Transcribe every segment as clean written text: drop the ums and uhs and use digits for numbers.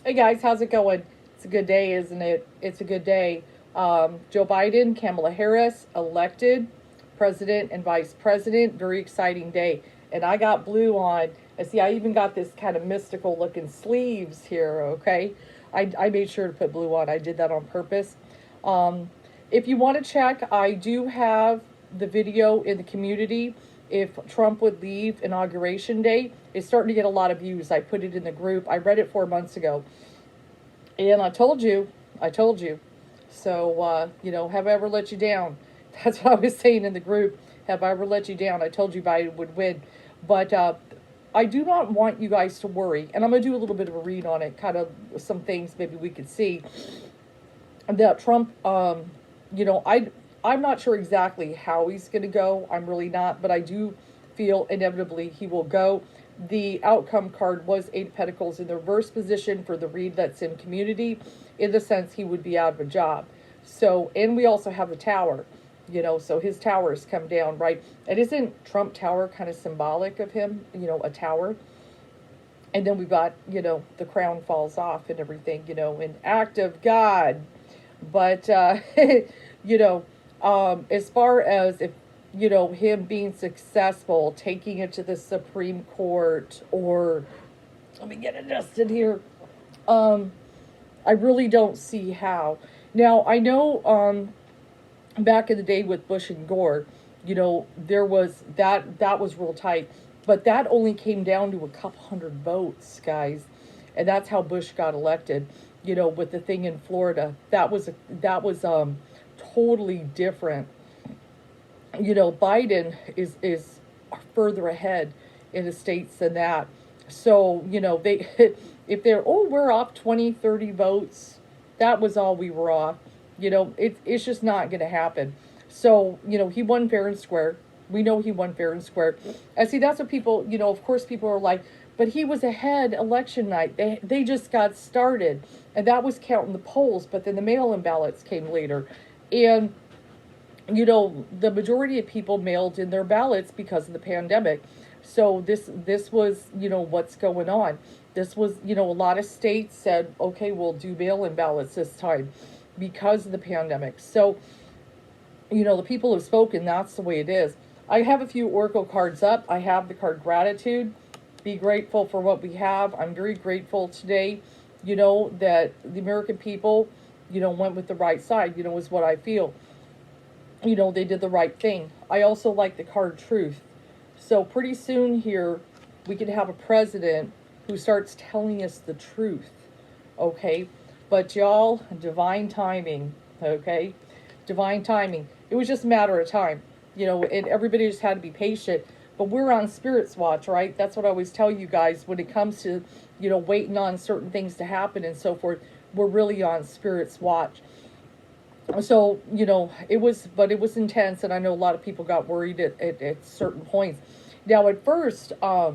Hey guys, how's it going? It's a good day, isn't it? It's a good day. Joe Biden, Kamala Harris elected president and vice president. Very exciting day. And I got blue on. I see, I even got this kind of mystical looking sleeves here, okay? I made sure to put blue on. I did that on purpose. Um, if you want to check, I do have the video in the community. If Trump would leave inauguration day, it's starting to get a lot of views. I put it in the group. I read it 4 months ago. And I told you. So, have I ever let you down? That's what I was saying in the group. Have I ever let you down? I told you Biden would win. But I do not want you guys to worry. And I'm going to do a little bit of a read on it, kind of some things maybe we could see. That Trump, I'm not sure exactly how he's going to go. I'm really not. But I do feel inevitably he will go. The outcome card was Eight of Pentacles in the reverse position for the read that's in community, in the sense he would be out of a job. So, and we also have the tower, so his tower has come down, right? And isn't Trump Tower kind of symbolic of him, a tower? And then we've got, the crown falls off and everything, an act of God. But, as far as if him being successful, taking it to the Supreme Court, or let me get adjusted here. I really don't see how. Now, I know back in the day with Bush and Gore, there was that was real tight, but that only came down to a couple hundred votes, guys. And that's how Bush got elected, with the thing in Florida. That was totally different. Biden is further ahead in the states than that. So, they if they're, we're off 20, 30 votes, that was all we were off. It's just not going to happen. So, he won fair and square. We know he won fair and square. And see, that's what people, of course people are like, but he was ahead election night. They just got started. And that was counting the polls, but then the mail-in ballots came later. And the majority of people mailed in their ballots because of the pandemic. So this was, what's going on. This was, a lot of states said, okay, we'll do mail-in ballots this time because of the pandemic. So, the people have spoken. That's the way it is. I have a few oracle cards up. I have the card gratitude. Be grateful for what we have. I'm very grateful today, that the American people, went with the right side, is what I feel. They did the right thing. I also like the card truth. So pretty soon here, we can have a president who starts telling us the truth. Okay? But y'all, divine timing. Okay? Divine timing. It was just a matter of time. And everybody just had to be patient. But we're on Spirit's watch, right? That's what I always tell you guys when it comes to, waiting on certain things to happen and so forth. We're really on Spirit's watch. So, it was intense, and I know a lot of people got worried at certain points. Now, at first, I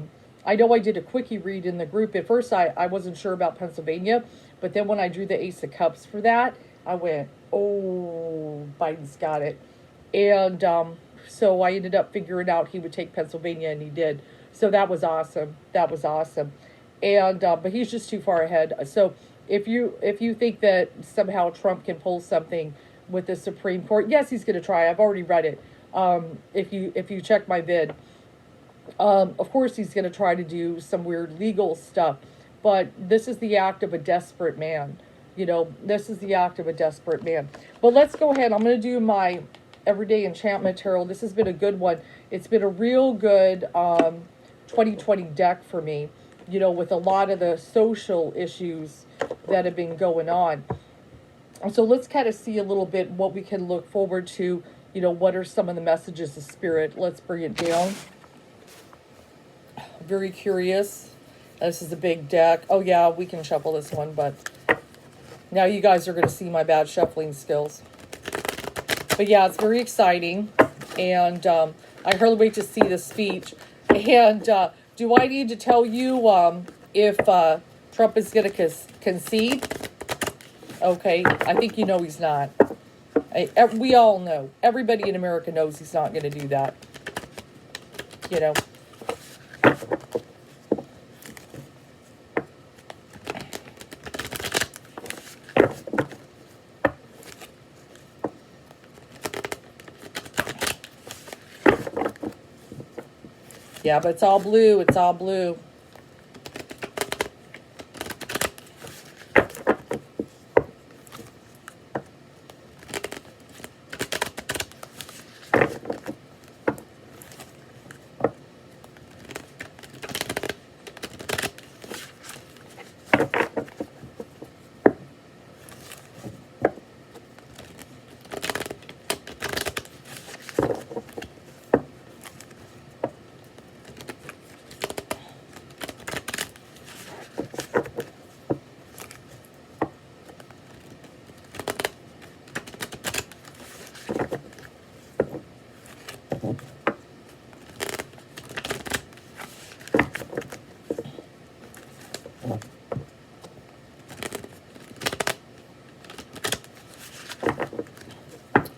know I did a quickie read in the group. At first, I wasn't sure about Pennsylvania, but then when I drew the Ace of Cups for that, I went, oh, Biden's got it. And so I ended up figuring out he would take Pennsylvania, and he did. So that was awesome. That was awesome. And but he's just too far ahead. So if you think that somehow Trump can pull something with the Supreme Court, yes, he's going to try. I've already read it. If you check my vid, of course he's going to try to do some weird legal stuff. But this is the act of a desperate man. This is the act of a desperate man. But let's go ahead. I'm going to do my everyday enchantment tarot. This has been a good one. It's been a real good 2020 deck for me. With a lot of the social issues that have been going on. So let's kind of see a little bit what we can look forward to. What are some of the messages of Spirit? Let's bring it down. Very curious. This is a big deck. Oh yeah, we can shuffle this one, but now you guys are going to see my bad shuffling skills. But yeah, it's very exciting. And I hardly wait to see the speech. And do I need to tell you if Trump is going to concede? Okay, I think he's not. We all know. Everybody in America knows he's not going to do that. Yeah, but it's all blue. It's all blue.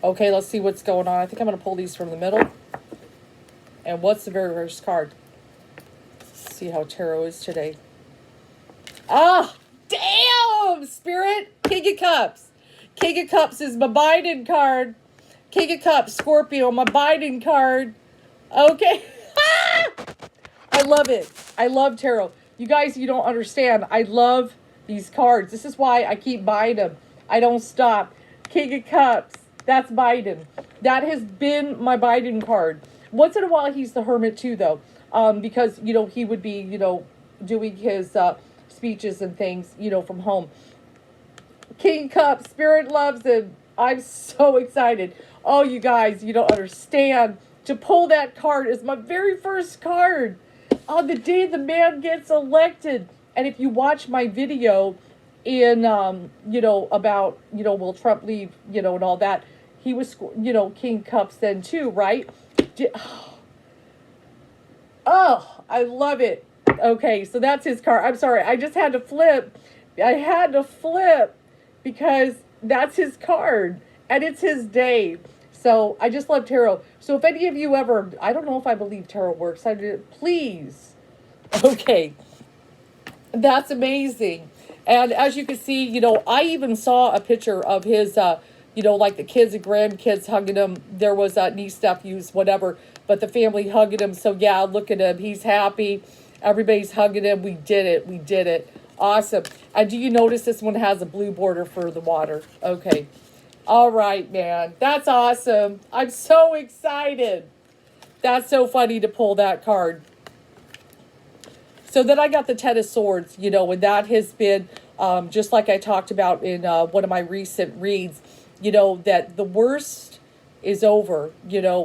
Okay, let's see what's going on. I think I'm going to pull these from the middle. And what's the very first card? Let's see how tarot is today. Ah, damn, Spirit. King of Cups. King of Cups is my Biden card. King of Cups, Scorpio, my Biden card. Okay. I love it. I love tarot. You guys, you don't understand. I love these cards. This is why I keep buying them. I don't stop. King of Cups. That's Biden. That has been my Biden card. Once in a while, he's the hermit too, though. Because, he would be, doing his speeches and things, from home. King Cups. Spirit loves him. I'm so excited. Oh, you guys, you don't understand. To pull that card is my very first card on the day the man gets elected. And if you watch my video in, about, will Trump leave, and all that, he was, King Cups then too, right? Oh, I love it. Okay, so that's his card. I'm sorry, I just had to flip. I had to flip because that's his card and it's his day. So I just love tarot. So if any of you ever, I don't know if I believe tarot works. Please. Okay. That's amazing. And as you can see, I even saw a picture of his, like the kids and grandkids hugging him. There was niece, nephews, whatever, but the family hugging him. So yeah, look at him. He's happy. Everybody's hugging him. We did it. We did it. Awesome. And do you notice this one has a blue border for the water? Okay. All right, man. That's awesome. I'm so excited. That's so funny to pull that card. So then I got the Ten of Swords, and that has been, just like I talked about in one of my recent reads, that the worst is over,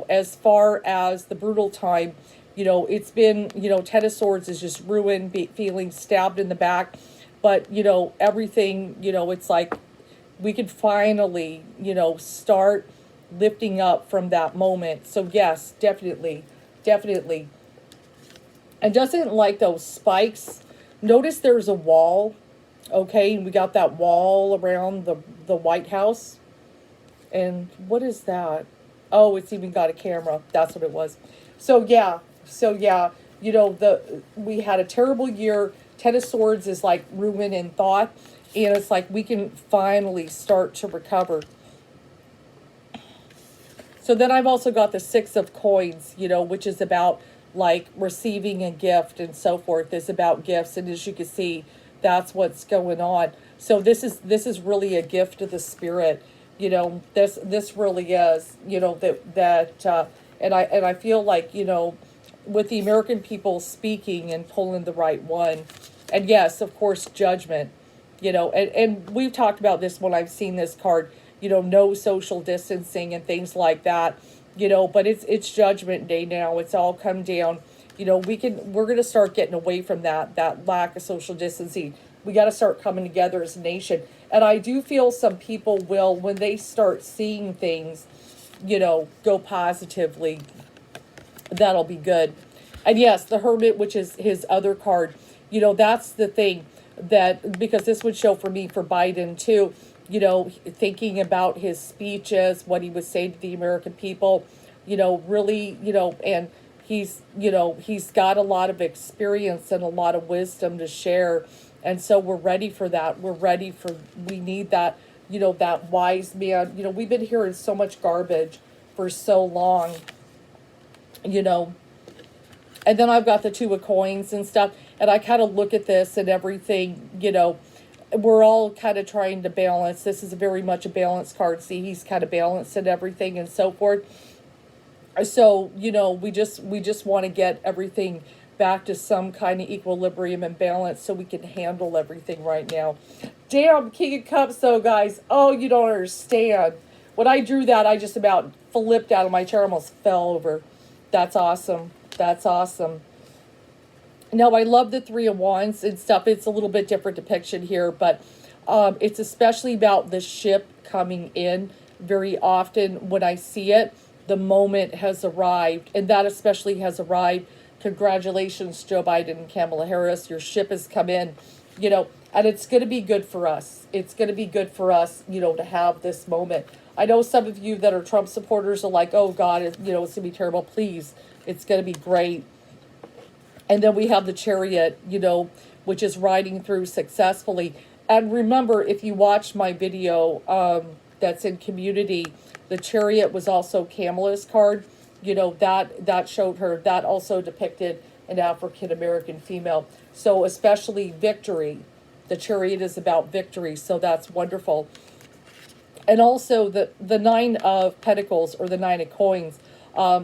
as far as the brutal time, it's been, Ten of Swords is just ruined, feeling stabbed in the back. But, everything, it's like we could finally, start lifting up from that moment. So yes, definitely, definitely. And doesn't like those spikes. Notice there's a wall, okay? And we got that wall around the White House. And what is that? Oh, it's even got a camera. That's what it was. So yeah, we had a terrible year. Ten of Swords is like ruin and thought. And it's like we can finally start to recover. So then I've also got the Six of Coins, which is about like receiving a gift and so forth. Is about gifts. And as you can see, that's what's going on. So this is really a gift of the spirit. This really is, and I feel like, with the American people speaking and pulling the right one. And yes, of course, judgment. And we've talked about this when I've seen this card, no social distancing and things like that, but it's judgment day now. It's all come down. We're going to start getting away from that lack of social distancing. We got to start coming together as a nation. And I do feel some people will, when they start seeing things, go positively, that'll be good. And yes, the Hermit, which is his other card, that's the thing. That because this would show for me for Biden too, thinking about his speeches, what he was saying to the American people, really, and he's got a lot of experience and a lot of wisdom to share. And so we're ready for that. We need that, that wise man. We've been hearing so much garbage for so long, And then I've got the two of coins and stuff. And I kind of look at this and everything, we're all kind of trying to balance. This is very much a balanced card. See, he's kind of balanced and everything and so forth. So, we just want to get everything back to some kind of equilibrium and balance so we can handle everything right now. Damn, King of Cups though, guys. Oh, you don't understand. When I drew that, I just about flipped out of my chair, almost fell over. That's awesome. That's awesome. Now, I love the Three of Wands and stuff. It's a little bit different depiction here, but it's especially about the ship coming in. Very often when I see it, the moment has arrived, and that especially has arrived. Congratulations, Joe Biden and Kamala Harris. Your ship has come in, and it's going to be good for us. It's going to be good for us, to have this moment. I know some of you that are Trump supporters are like, oh, God, it's going to be terrible. Please, it's going to be great. And then we have the Chariot, which is riding through successfully. And remember, if you watch my video that's in Community, the Chariot was also Kamala's card. That showed her, that also depicted an African-American female. So especially victory. The Chariot is about victory, so that's wonderful. And also the Nine of Pentacles, or the Nine of Coins.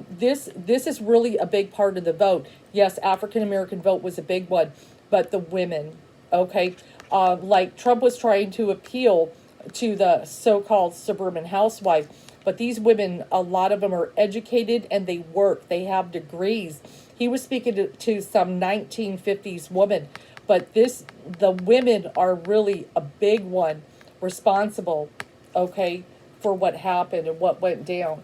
This is really a big part of the vote. Yes, African-American vote was a big one, but the women, okay? Like Trump was trying to appeal to the so-called suburban housewife, but these women, a lot of them are educated and they work. They have degrees. He was speaking to some 1950s woman, but the women are really a big one responsible, okay, for what happened and what went down,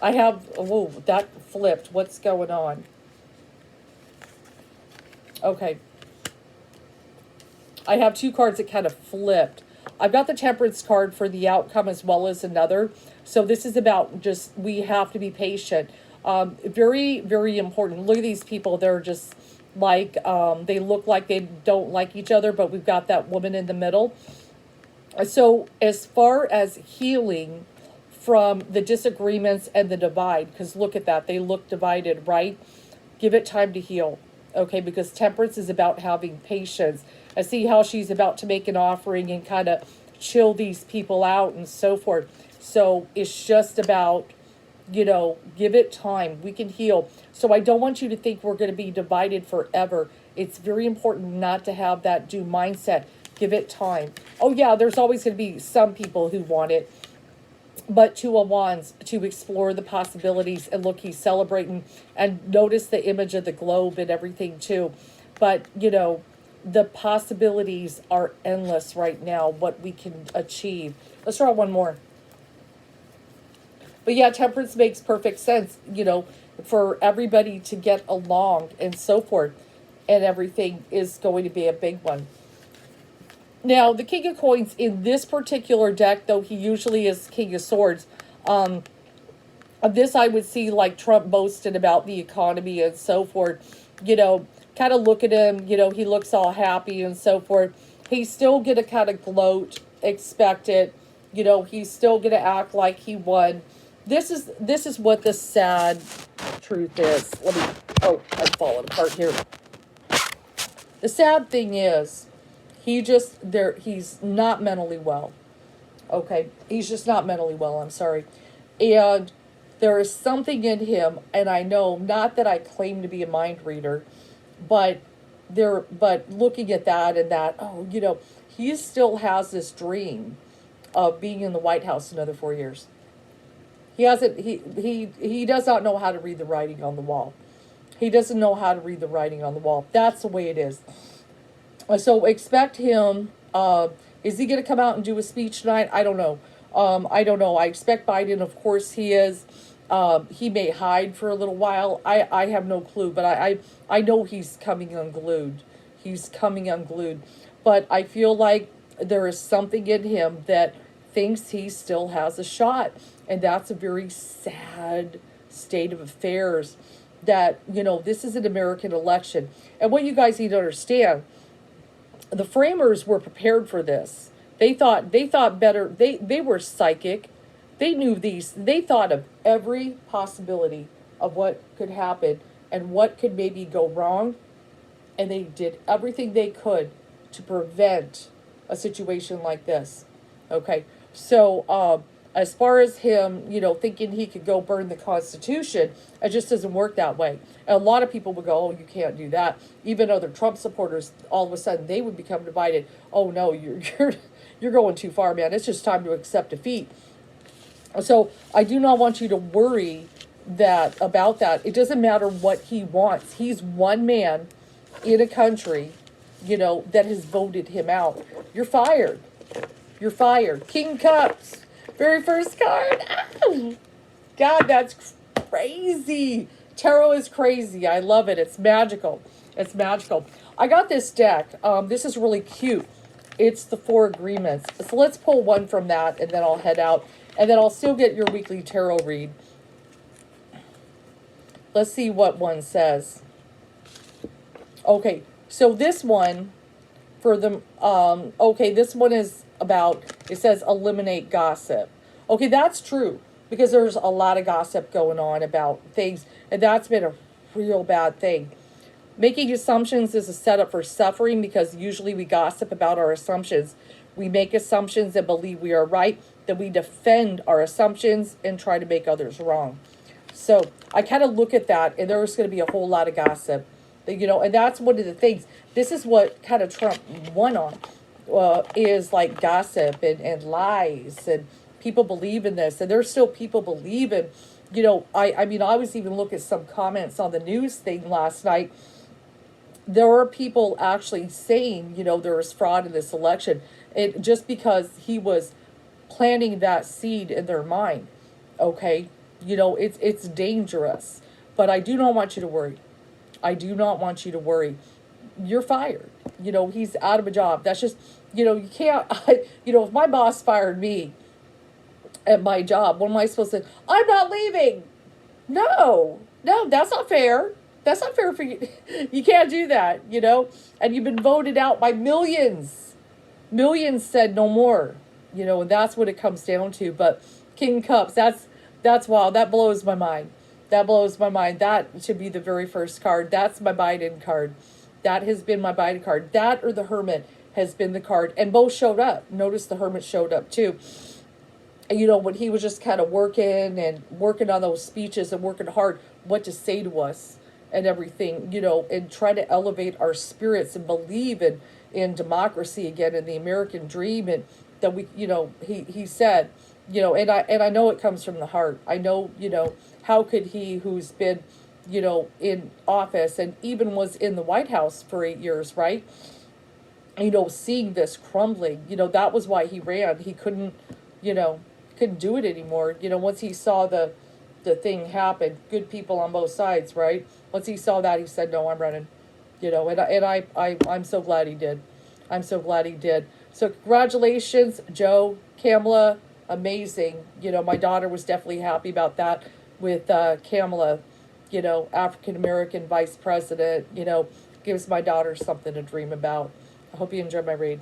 I have, oh, that flipped. What's going on? Okay. I have two cards that kind of flipped. I've got the Temperance card for the outcome as well as another. So this is about just, we have to be patient. Very, very important. Look at these people. They're just like, they look like they don't like each other, but we've got that woman in the middle. So as far as healing from the disagreements and the divide, because look at that, they look divided, right? Give it time to heal, okay? Because Temperance is about having patience. I see how she's about to make an offering and kind of chill these people out and so forth. So it's just about, give it time. We can heal. So I don't want you to think we're going to be divided forever. It's very important not to have that doom mindset. Give it time. Oh yeah, there's always going to be some people who want it. But Two of Wands, to explore the possibilities. And look, he's celebrating. And notice the image of the globe and everything too. But, the possibilities are endless right now, what we can achieve. Let's draw one more. But yeah, Temperance makes perfect sense, for everybody to get along and so forth. And everything is going to be a big one. Now, the King of Coins in this particular deck, though he usually is King of Swords, this I would see like Trump boasting about the economy and so forth, kind of look at him, he looks all happy and so forth. He's still going to kind of gloat, expect it, he's still going to act like he won. This is what the sad truth is. I'm falling apart here. The sad thing is, he's not mentally well. Okay, he's just not mentally well, I'm sorry. And there is something in him, and I know, not that I claim to be a mind reader, but looking at that and that, he still has this dream of being in the White House another 4 years. He does not know how to read the writing on the wall. He doesn't know how to read the writing on the wall. That's the way it is. So expect him. Is he going to come out and do a speech tonight? I don't know. I don't know. I expect Biden, of course he is. He may hide for a little while. I have no clue, but I know he's coming unglued. He's coming unglued. But I feel like there is something in him that thinks he still has a shot. And that's a very sad state of affairs, that, this is an American election. And what you guys need to understand, the framers were prepared for this. They thought better. They were psychic. They knew these, they thought of every possibility of what could happen and what could maybe go wrong, and they did everything they could to prevent a situation like this. Okay, so as far as him, thinking he could go burn the Constitution, it just doesn't work that way. And a lot of people would go, "Oh, you can't do that." Even other Trump supporters, all of a sudden, they would become divided. "Oh no, you're going too far, man. It's just time to accept defeat." So I do not want you to worry about that. It doesn't matter what he wants. He's one man in a country, that has voted him out. You're fired. You're fired. King Cups. Very first card. Ow! God, that's crazy. Tarot is crazy. I love it. It's magical. It's magical. I got this deck. This is really cute. It's the Four Agreements. So let's pull one from that, and then I'll head out. And then I'll still get your weekly tarot read. Let's see what one says. Okay, so this one for the this one is about, it says eliminate gossip. Okay, that's true, because there's a lot of gossip going on about things, and that's been a real bad thing. Making assumptions is a setup for suffering, because usually we gossip about our assumptions. We make assumptions and believe we are right, then we defend our assumptions and try to make others wrong. So I kind of look at that, and there's going to be a whole lot of gossip. And that's one of the things. This is what kind of Trump won on, is like gossip and lies, and people believe in this, and there's still people believing. I mean, I was even looking at some comments on the news thing last night. There are people actually saying, there was fraud in this election, just because he was planting that seed in their mind. Okay, it's dangerous, but I do not want you to worry. I do not want you to worry. You're fired. He's out of a job. That's just, you can't, if my boss fired me at my job, what am I supposed to, I'm not leaving. No, that's not fair. That's not fair for you. You can't do that, and you've been voted out by millions. Millions said no more, and that's what it comes down to. But King Cups, that's wild. That blows my mind. That blows my mind. That should be the very first card. That's my Biden card. That has been my Biden card. That or the Hermit has been the card. And both showed up. Notice the Hermit showed up too. When he was just kind of working on those speeches and working hard, what to say to us and everything, and try to elevate our spirits and believe in democracy again, in the American dream. And that we, he said, and I know it comes from the heart. I know, how could he, who's been, in office and even was in the White House for 8 years, right? Seeing this crumbling, that was why he ran. He couldn't do it anymore. Once he saw the thing happen, good people on both sides, right? Once he saw that, he said, "No, I'm running." I'm so glad he did. I'm so glad he did. So congratulations, Joe, Kamala. Amazing. My daughter was definitely happy about that with Kamala, African-American vice president, gives my daughter something to dream about. I hope you enjoyed my read.